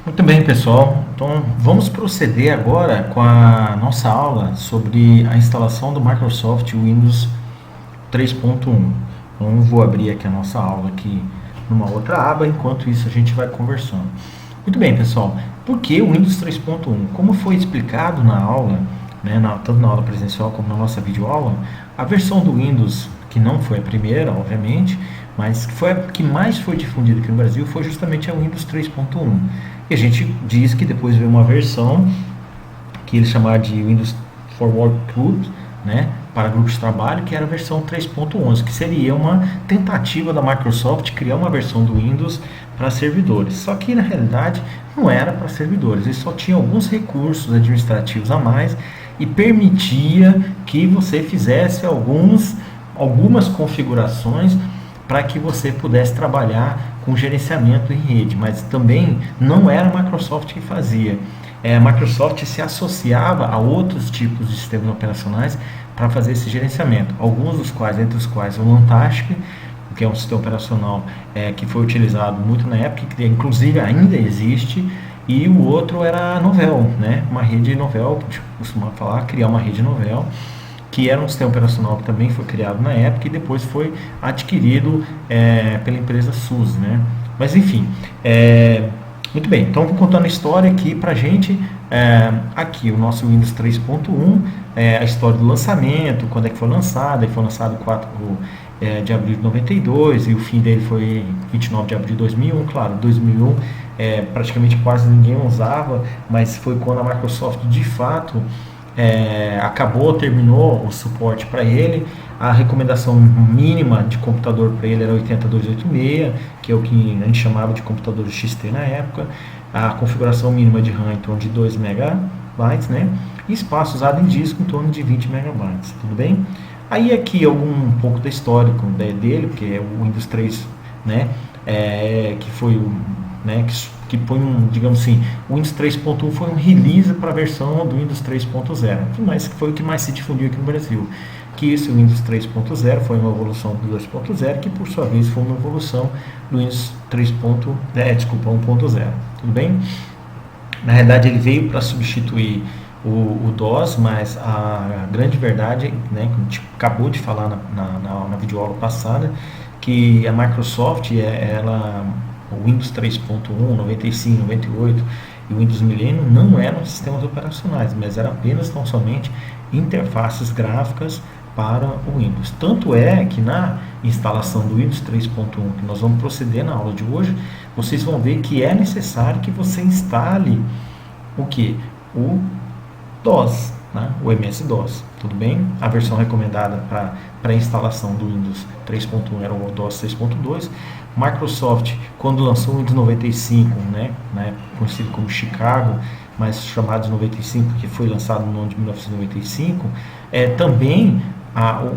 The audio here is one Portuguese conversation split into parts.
Muito bem, pessoal. Então, vamos proceder agora com a nossa aula sobre a instalação do Microsoft Windows 3.1. Então, vou abrir aqui a nossa aula aqui numa outra aba, enquanto isso a gente vai conversando. Muito bem, pessoal. Por que o Windows 3.1? Como foi explicado na aula, né, tanto na aula presencial como na nossa videoaula, a versão do Windows, que não foi a primeira, obviamente, mas que foi a que mais foi difundida aqui no Brasil, foi justamente a Windows 3.1. E a gente diz que depois veio uma versão que eles chamaram de Windows for Workgroups, né, para grupos de trabalho, que era a versão 3.11, que seria uma tentativa da Microsoft criar uma versão do Windows para servidores. Só que na realidade não era para servidores, ele só tinha alguns recursos administrativos a mais e permitia que você fizesse algumas configurações para que você pudesse trabalhar com gerenciamento em rede, mas também não era a Microsoft que fazia. A Microsoft se associava a outros tipos de sistemas operacionais para fazer esse gerenciamento, alguns dos quais, entre os quais o Lantastic, que é um sistema operacional que foi utilizado muito na época, que inclusive ainda existe, e o outro era a Novell, né? Uma rede Novell, que a gente costuma falar, criar uma rede Novell, que era um sistema operacional que também foi criado na época e depois foi adquirido pela empresa SUSE, né? Mas enfim, muito bem, então vou contando a história aqui pra gente, aqui o nosso Windows 3.1, a história do lançamento, quando é que foi lançado. Ele foi lançado 4 de abril de 92 e o fim dele foi 29 de abril de 2001, claro, 2001 praticamente quase ninguém usava, mas foi quando a Microsoft de fato terminou o suporte para ele. A recomendação mínima de computador para ele era 80286, que é o que a gente chamava de computador XT na época. A configuração mínima de RAM em torno de 2 MB, né? E espaço usado em disco em torno de 20 MB, tudo bem? Aí aqui um pouco da história dele, porque é o Windows 3, né? Que foi o, né, que põe digamos assim, o Windows 3.1 foi um release para a versão do Windows 3.0, mas foi o que mais se difundiu aqui no Brasil. Que esse Windows 3.0 foi uma evolução do 2.0, que por sua vez foi uma evolução do Windows 1.0, tudo bem? Na realidade ele veio para substituir o DOS, mas a grande verdade, né, que a gente acabou de falar na videoaula passada, que a Microsoft, o Windows 3.1, 95, 98 e o Windows Millennium não eram sistemas operacionais, mas eram apenas tão somente interfaces gráficas para o Windows. Tanto é que na instalação do Windows 3.1, que nós vamos proceder na aula de hoje, vocês vão ver que é necessário que você instale o que? O DOS, né? O MS-DOS, tudo bem? A versão recomendada para a instalação do Windows 3.1 era o DOS 3.2. Microsoft, quando lançou o Windows 95, né, conhecido como Chicago, mas chamado de 95 porque foi lançado no ano de 1995, também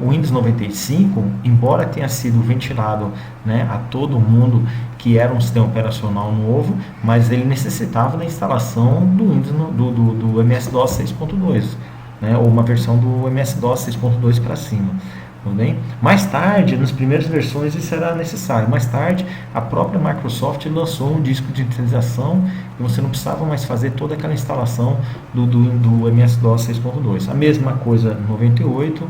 o Windows 95, embora tenha sido ventilado, né, a todo mundo que era um sistema operacional novo, mas ele necessitava da instalação do Windows do MS-DOS 6.2, né, ou uma versão do MS-DOS 6.2 para cima. Tudo bem? Mais tarde, nas primeiras versões, isso era necessário. Mais tarde, a própria Microsoft lançou um disco de utilização e você não precisava mais fazer toda aquela instalação do MS-DOS 6.2. A mesma coisa no 98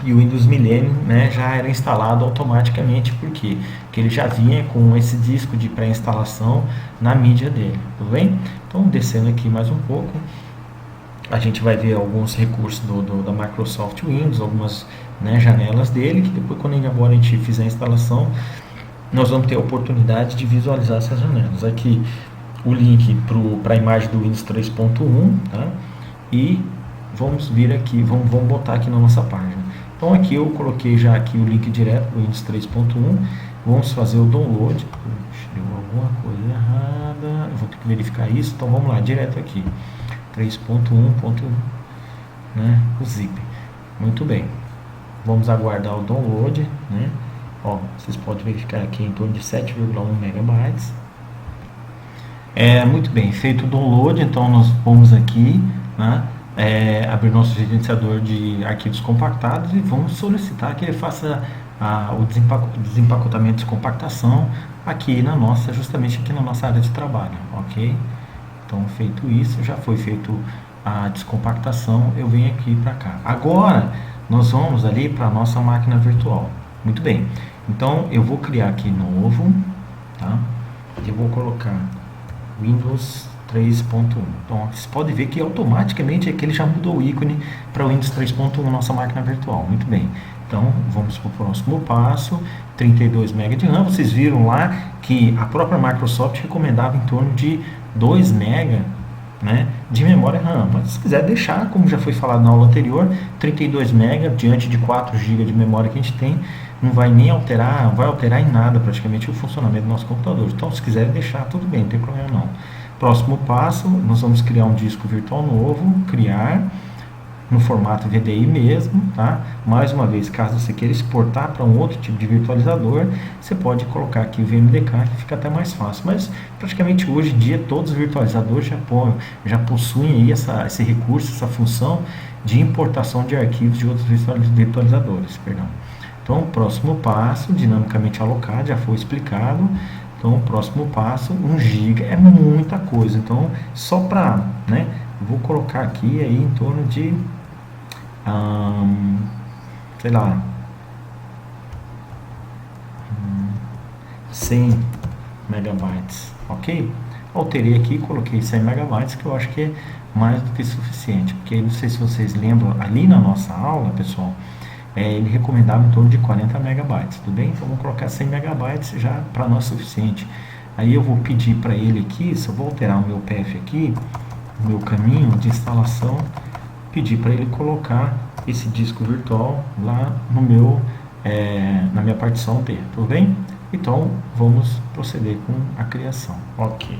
e o Windows Millennium, né, já era instalado automaticamente, porque ele já vinha com esse disco de pré-instalação na mídia dele. Tudo bem? Então, descendo aqui mais um pouco, a gente vai ver alguns recursos da Microsoft Windows, algumas, né, janelas dele, que depois quando agora a gente fizer a instalação, nós vamos ter a oportunidade de visualizar essas janelas. Aqui o link para a imagem do Windows 3.1, tá? E vamos vir aqui, vamos botar aqui na nossa página. Então aqui eu coloquei já aqui o link direto do Windows 3.1, vamos fazer o download. Deu alguma coisa errada, eu vou ter que verificar isso, então vamos lá, direto aqui. 3.1, né, o zip. Muito bem. Vamos aguardar o download, né? Ó, vocês podem verificar aqui em torno de 7,1 megabytes. Muito bem, feito o download, então nós vamos aqui, né, abrir nosso gerenciador de arquivos compactados e vamos solicitar que ele faça o desempacotamento e descompactação aqui na nossa, justamente aqui na nossa área de trabalho, ok? Então, feito isso, já foi feito a descompactação, eu venho aqui para cá. Agora, nós vamos ali para a nossa máquina virtual. Muito bem. Então, eu vou criar aqui novo, tá? Eu vou colocar Windows 3.1. Então, vocês podem ver que automaticamente aqui ele já mudou o ícone para o Windows 3.1, nossa máquina virtual. Muito bem. Então, vamos para o próximo passo. 32 MB de RAM. Vocês viram lá que a própria Microsoft recomendava em torno de 2 MB, né, de memória RAM. Mas se quiser deixar, como já foi falado na aula anterior, 32 MB diante de 4 GB de memória que a gente tem, não vai nem alterar, não vai alterar em nada praticamente o funcionamento do nosso computador. Então, se quiser deixar, tudo bem, não tem problema não. Próximo passo, nós vamos criar um disco virtual novo, criar no formato VDI mesmo, tá? Mais uma vez, caso você queira exportar para um outro tipo de virtualizador, você pode colocar aqui o VMDK, que fica até mais fácil. Mas praticamente hoje em dia todos os virtualizadores já possuem aí esse recurso, essa função de importação de arquivos de outros virtualizadores, perdão. Então, o próximo passo, dinamicamente alocado, já foi explicado. Então, o próximo passo, 1 GB é muita coisa. Então, só para, né, vou colocar aqui aí em torno de, sei lá, 100 megabytes, ok? Alterei aqui, coloquei 100 megabytes, que eu acho que é mais do que suficiente. Porque, não sei se vocês lembram, ali na nossa aula, pessoal, ele recomendava em torno de 40 megabytes, tudo bem? Então, vou colocar 100 megabytes já para nós suficiente. Aí eu vou pedir para ele aqui, se eu vou alterar o meu path aqui, o meu caminho de instalação, pedir para ele colocar esse disco virtual lá no meu, na minha partição D, tudo bem? Então, vamos proceder com a criação. Ok.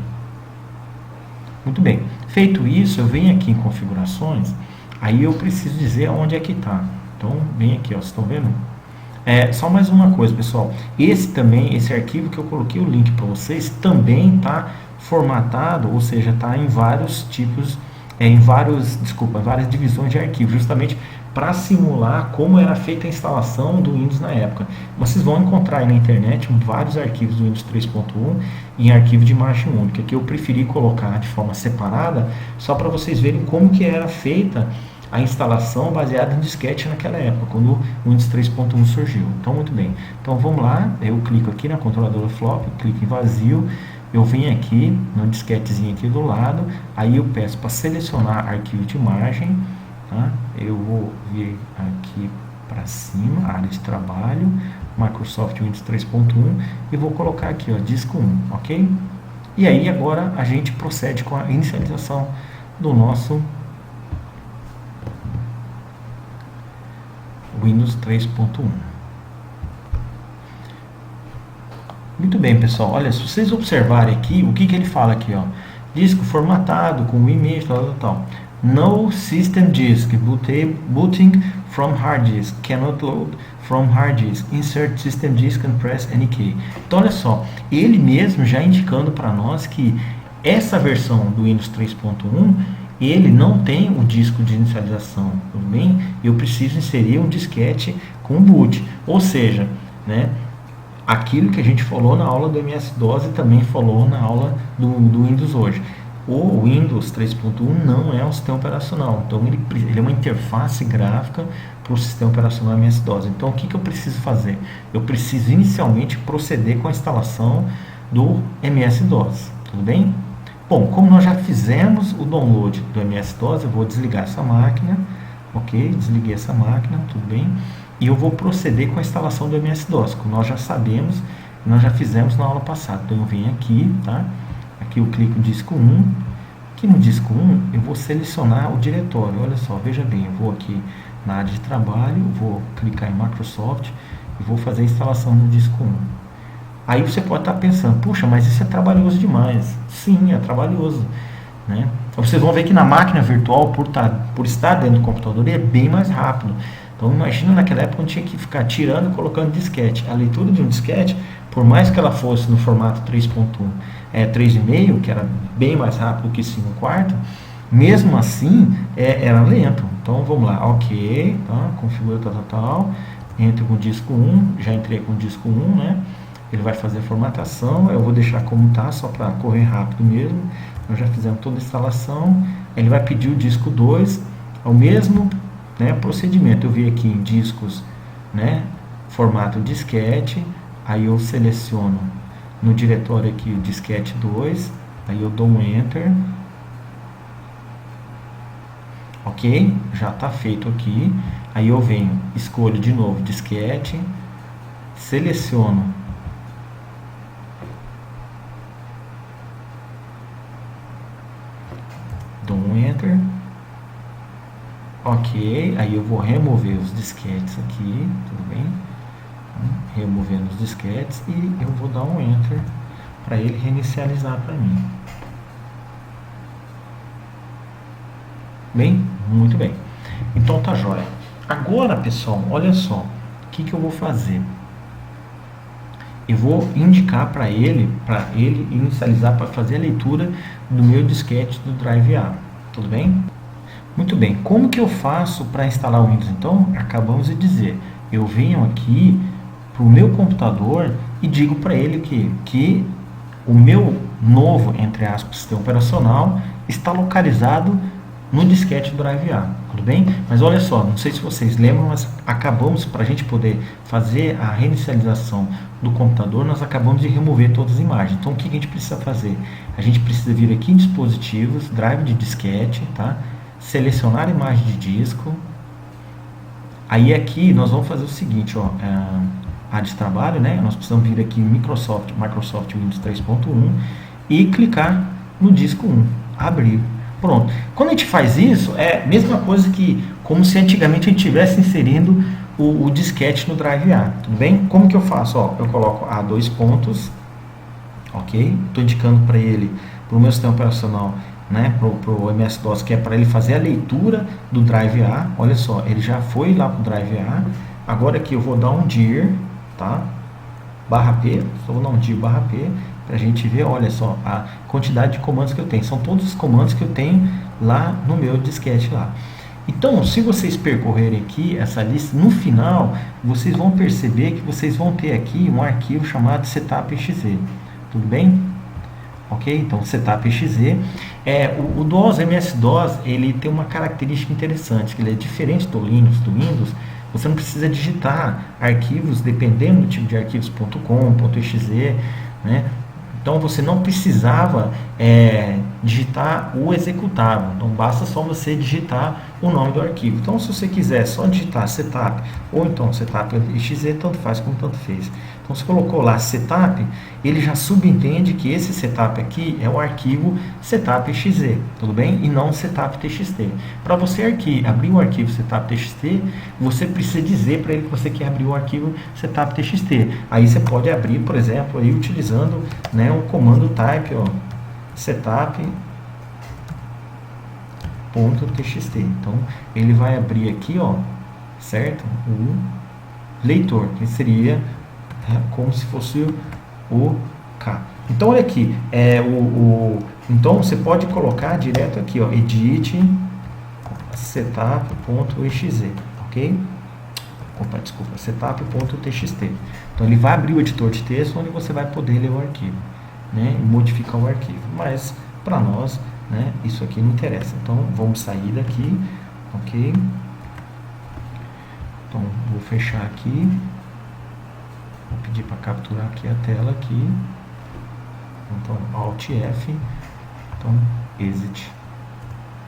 Muito bem. Feito isso, eu venho aqui em configurações, aí eu preciso dizer onde é que está. Então, vem aqui, ó, vocês estão vendo? Só mais uma coisa, pessoal. Esse arquivo que eu coloquei o link para vocês, também está formatado, ou seja, está em vários tipos, várias divisões de arquivo, justamente para simular como era feita a instalação do Windows na época. Vocês vão encontrar aí na internet vários arquivos do Windows 3.1 em arquivo de imagem única, que eu preferi colocar de forma separada, só para vocês verem como que era feita a instalação baseada em disquete naquela época, quando o Windows 3.1 surgiu. Então, muito bem. Então, vamos lá. Eu clico aqui na controladora flop, clico em vazio. Eu venho aqui no disquetezinho aqui do lado. Aí eu peço para selecionar arquivo de imagem. Tá? Eu vou vir aqui para cima, área de trabalho, Microsoft Windows 3.1 e vou colocar aqui, ó, disco 1, ok? E aí agora a gente procede com a inicialização do nosso Windows 3.1. Muito bem, pessoal. Olha, se vocês observarem aqui, o que ele fala aqui, ó, disco formatado com image, tal. No system disk booting from hard disk, cannot load from hard disk, insert system disk and press any key. Então, olha só, ele mesmo já indicando para nós que essa versão do Windows 3.1 ele não tem o disco de inicialização, tudo bem? Eu preciso inserir um disquete com boot, ou seja, né, aquilo que a gente falou na aula do MS-DOS e também falou na aula do Windows hoje. O Windows 3.1 não é um sistema operacional, então ele é uma interface gráfica para o sistema operacional MS-DOS. Então, o que eu preciso fazer? Eu preciso inicialmente proceder com a instalação do MS-DOS, tudo bem? Bom, como nós já fizemos o download do MS-DOS, eu vou desligar essa máquina, ok? Desliguei essa máquina, tudo bem? E eu vou proceder com a instalação do MS-DOS, como nós já sabemos, nós já fizemos na aula passada. Então eu venho aqui, tá? Aqui eu clico no disco 1, aqui no disco 1 eu vou selecionar o diretório, olha só, veja bem, eu vou aqui na área de trabalho, vou clicar em Microsoft e vou fazer a instalação no disco 1. Aí você pode estar pensando, puxa, mas isso é trabalhoso demais. Sim, é trabalhoso, né? Então, vocês vão ver que na máquina virtual, por estar dentro do computador, ele é bem mais rápido. Então, imagina naquela época onde tinha que ficar tirando e colocando disquete. A leitura de um disquete, por mais que ela fosse no formato 3.1, 3,5, que era bem mais rápido que 5/4, mesmo assim, era lento. Então, vamos lá, ok, tá? Configura tal. entre com o disco 1, já entrei com o disco 1, né? Ele vai fazer a formatação, eu vou deixar como tá, só para correr rápido mesmo. Nós já fizemos toda a instalação. Ele vai pedir o disco 2, é o mesmo, né, procedimento. Eu vi aqui em discos, né, formato disquete, aí eu seleciono no diretório aqui o disquete 2, aí eu dou um Enter. Ok? Já está feito aqui. Aí eu venho, escolho de novo disquete, seleciono dou um Enter. Ok, aí eu vou remover os disquetes aqui, tudo bem? Removendo os disquetes e eu vou dar um Enter para ele reinicializar para mim. Bem? Muito bem. Então tá jóia. Agora, pessoal, olha só. O que eu vou fazer? Eu vou indicar para ele inicializar para fazer a leitura do meu disquete do Drive A. Tudo bem? Muito bem. Como que eu faço para instalar o Windows? Então, acabamos de dizer. Eu venho aqui para o meu computador e digo para ele que o meu novo, entre aspas, sistema operacional está localizado no disquete do Drive A, tudo bem? Mas olha só, não sei se vocês lembram, mas acabamos, para a gente poder fazer a reinicialização do computador, nós acabamos de remover todas as imagens. Então o que a gente precisa fazer? A gente precisa vir aqui em dispositivos, drive de disquete, tá? Selecionar a imagem de disco. Aí aqui nós vamos fazer o seguinte, ó, área de trabalho, né? Nós precisamos vir aqui em Microsoft Windows 3.1 e clicar no disco 1, abrir. Pronto. Quando a gente faz isso, é a mesma coisa que como se antigamente a gente estivesse inserindo o disquete no Drive A. Tudo bem? Como que eu faço? Ó, eu coloco a 2 pontos, ok? Estou indicando para ele, para o meu sistema operacional, né, para o MS-DOS, que é para ele fazer a leitura do Drive A. Olha só, ele já foi lá para o Drive A. Agora aqui eu vou dar um dir, tá? /P, só vou dar um dir /P, para a gente ver, olha só, a quantidade de comandos que eu tenho. São todos os comandos que eu tenho lá no meu disquete lá. Então, se vocês percorrerem aqui essa lista, no final, vocês vão perceber que vocês vão ter aqui um arquivo chamado setup.exe. Tudo bem? Ok? Então, setup.exe. O DOS, MS-DOS, ele tem uma característica interessante, que ele é diferente do Windows. Você não precisa digitar arquivos, dependendo do tipo de arquivos, .com, .exe, né? Então você não precisava digitar o executável, então basta só você digitar o nome do arquivo. Então se você quiser só digitar setup ou então setup.exe, tanto faz como tanto fez. Então se colocou lá setup, ele já subentende que esse setup aqui é o arquivo setup.exe, tudo bem? E não setup.txt. Para você abrir o arquivo setup.txt, você precisa dizer para ele que você quer abrir o arquivo setup.txt. Aí você pode abrir, por exemplo, aí utilizando, né, o comando type, ó, setup.txt. Então ele vai abrir aqui, ó, certo? O leitor, que seria como se fosse o K. Então olha aqui, então você pode colocar direto aqui, ó, edit setup.exe, ok? Opa, desculpa, setup.txt. Então ele vai abrir o editor de texto onde você vai poder ler o arquivo, né, e modificar o arquivo. Mas para nós, né, isso aqui não interessa. Então vamos sair daqui, ok? Então vou fechar aqui. Vou pedir para capturar aqui a tela aqui. Então Alt F. Então Exit.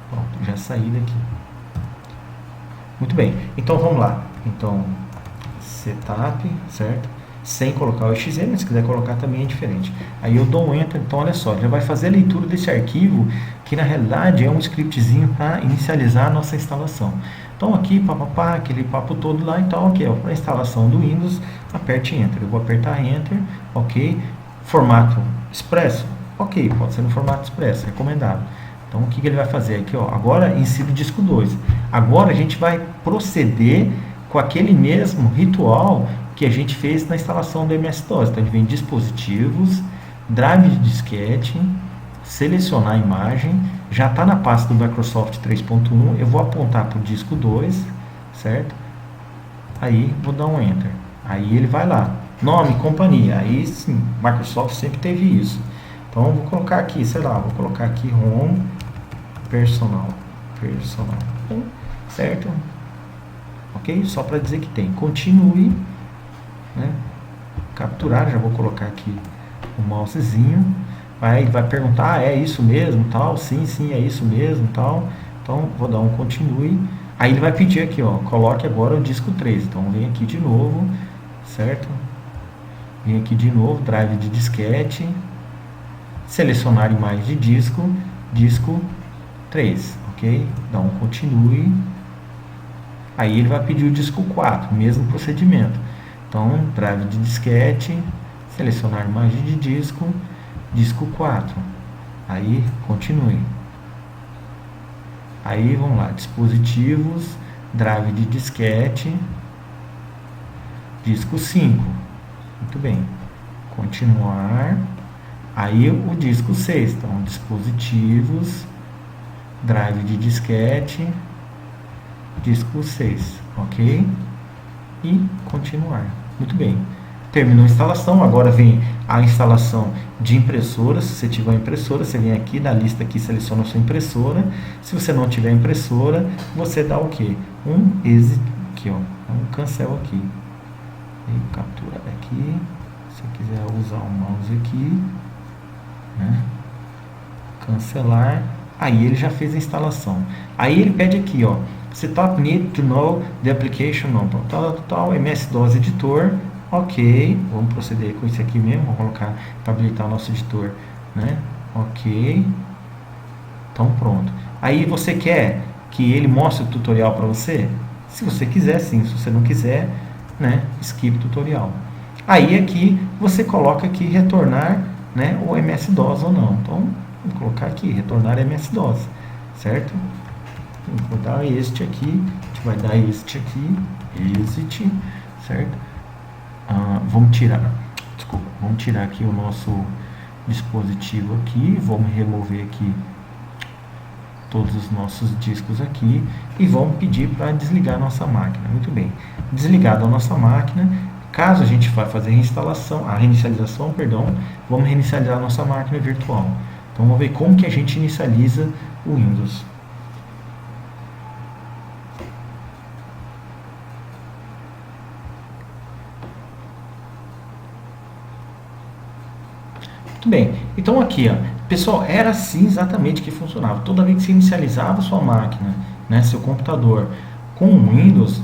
Pronto, já saí daqui. Muito bem. Então vamos lá. Então setup, certo? Sem colocar o exe, mas se quiser colocar também é diferente. Aí eu dou um Enter, então olha só, já vai fazer a leitura desse arquivo, que na realidade é um scriptzinho para inicializar a nossa instalação. Então aqui, papapá, aquele papo todo lá, então ok, para a instalação do Windows, aperte Enter. Eu vou apertar Enter, ok. Formato expresso, ok, pode ser no formato expresso, recomendado. Então o que ele vai fazer aqui, ó, agora insira o disco 2. Agora a gente vai proceder com aquele mesmo ritual que a gente fez na instalação do MS-DOS. Então a gente vem em dispositivos, drive de disquete, selecionar a imagem, já está na pasta do Microsoft 3.1, eu vou apontar para o disco 2, certo? Aí vou dar um Enter. Aí ele vai lá. Nome, companhia. Aí sim, Microsoft sempre teve isso. Então vou colocar aqui, sei lá, vou colocar aqui Home Personal. Certo? Ok? Só para dizer que tem. Continue. Né? Capturar, já vou colocar aqui o mousezinho. Vai perguntar, é isso mesmo, tal? Sim, sim, é isso mesmo, tal. Então vou dar um continue. Aí ele vai pedir aqui, ó, coloque agora o disco 3. Então vem aqui de novo, certo? Vem aqui de novo, drive de disquete, selecionar imagem de disco, disco 3, ok? Dá um continue. Aí ele vai pedir o disco 4, mesmo procedimento. Então, drive de disquete, selecionar imagem de disco, disco 4. Aí, continue. Aí, vamos lá, dispositivos, drive de disquete, disco 5. Muito bem. Continuar. Aí, o disco 6. Então, dispositivos, drive de disquete, disco 6, ok? E continuar. Muito bem. Terminou a instalação, agora vem a instalação de impressoras. Se você tiver impressora, você vem aqui na lista aqui, seleciona a sua impressora. Se você não tiver impressora, você dá o quê? Um exit aqui, ó, um cancel aqui. E captura aqui. Se você quiser usar o mouse aqui, né? Cancelar. Aí ele já fez a instalação. Aí ele pede aqui, ó, Setup need to know the application number. Tal, MS-DOS editor. Ok, vamos proceder com isso aqui mesmo. Vamos colocar para habilitar o nosso editor, né? Ok. Então pronto. Aí você quer que ele mostre o tutorial para você? Se você quiser, sim. Se você não quiser, né? Skip tutorial. Aí aqui você coloca aqui retornar, né? O MS-DOS ou não. Então vou colocar aqui retornar MS-DOS, certo? Vou dar este aqui, a gente vai dar este aqui, exit, certo? Vamos tirar aqui o nosso dispositivo aqui, vamos remover aqui todos os nossos discos aqui e vamos pedir para desligar a nossa máquina. Muito bem, desligada a nossa máquina, caso a gente vá fazer reinicialização, vamos reinicializar a nossa máquina virtual. Então vamos ver como que a gente inicializa o Windows. Muito bem, então aqui, ó, pessoal, era assim exatamente que funcionava. Toda vez que você inicializava sua máquina, né, seu computador com o Windows,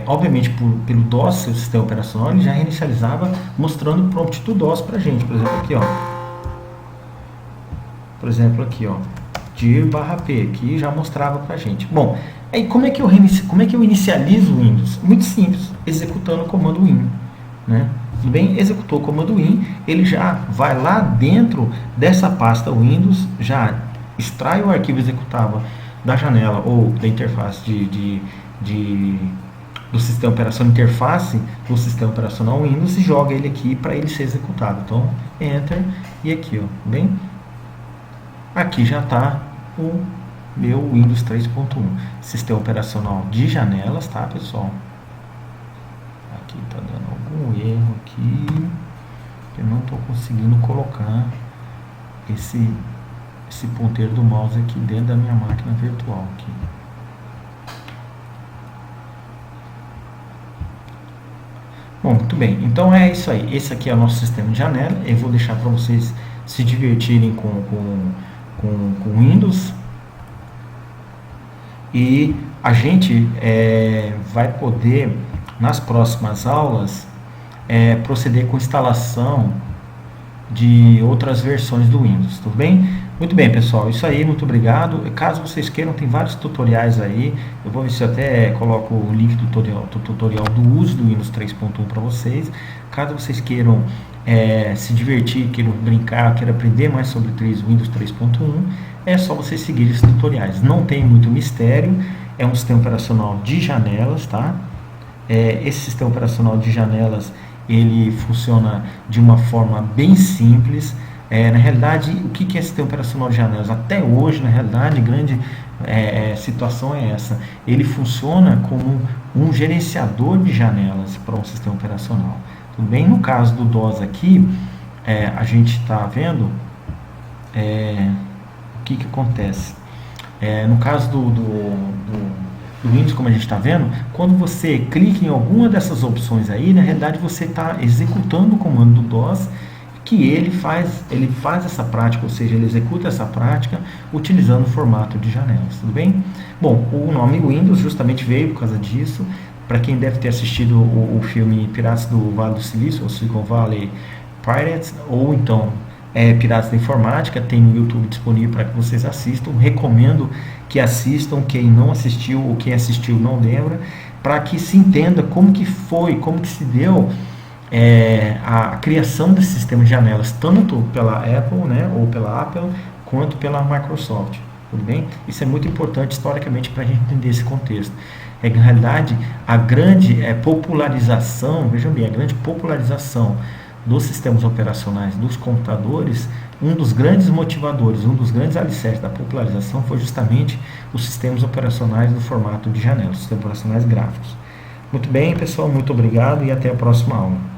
obviamente pelo DOS, seu sistema operacional, ele já reinicializava mostrando o prompt do DOS pra gente. Por exemplo aqui, ó, dir/p, aqui já mostrava pra gente. Bom, aí como é que eu inicializo o Windows? Muito simples, executando o comando win, né? Tudo bem? Executou o comando win, ele já vai lá dentro dessa pasta Windows, já extrai o arquivo executável da janela ou da interface do sistema operacional, interface do sistema operacional Windows, e joga ele aqui para ele ser executado. Então, Enter, e aqui, ó, bem? Aqui já está o meu Windows 3.1, sistema operacional de janelas, tá, pessoal? Aqui está dando algum erro aqui, eu não estou conseguindo colocar esse ponteiro do mouse aqui dentro da minha máquina virtual aqui. Bom, muito bem, então é isso aí. Esse aqui é o nosso sistema de janela. Eu vou deixar para vocês se divertirem com Windows, e a gente vai poder nas próximas aulas proceder com instalação de outras versões do Windows, tudo bem? Muito bem, pessoal, isso aí, muito obrigado. Caso vocês queiram, tem vários tutoriais aí, eu vou ver se eu até coloco o link do tutorial do uso do Windows 3.1 para vocês. Caso vocês queiram se divertir, queiram brincar, queiram aprender mais sobre Windows 3.1, é só vocês seguirem esses tutoriais. Não tem muito mistério, é um sistema operacional de janelas, tá? Esse sistema operacional de janelas, ele funciona de uma forma bem simples. Na realidade, o que é sistema operacional de janelas? Até hoje, na realidade, grande situação é essa. Ele funciona como um gerenciador de janelas para um sistema operacional. Tudo bem? No caso do DOS aqui, a gente está vendo o que acontece. No caso do Windows, como a gente está vendo, quando você clica em alguma dessas opções aí, na realidade você está executando o comando do DOS, que ele faz essa prática, ou seja, ele executa essa prática utilizando o formato de janelas, tudo bem? Bom, o nome Windows justamente veio por causa disso. Para quem deve ter assistido o filme Piratas do Vale do Silício, ou Silicon Valley Pirates, ou então Piratas da Informática, tem no YouTube disponível para que vocês assistam. Recomendo que assistam, quem não assistiu ou quem assistiu não lembra, para que se entenda como que foi, como que se deu a criação desse sistema de janelas, tanto pela Apple, né, ou pela Apple, quanto pela Microsoft. Tudo bem? Isso é muito importante historicamente para a gente entender esse contexto. Na realidade, a grande popularização, vejam bem, a grande popularização dos sistemas operacionais dos computadores, um dos grandes motivadores, um dos grandes alicerces da popularização foi justamente os sistemas operacionais no formato de janelas, sistemas operacionais gráficos. Muito bem, pessoal, muito obrigado e até a próxima aula.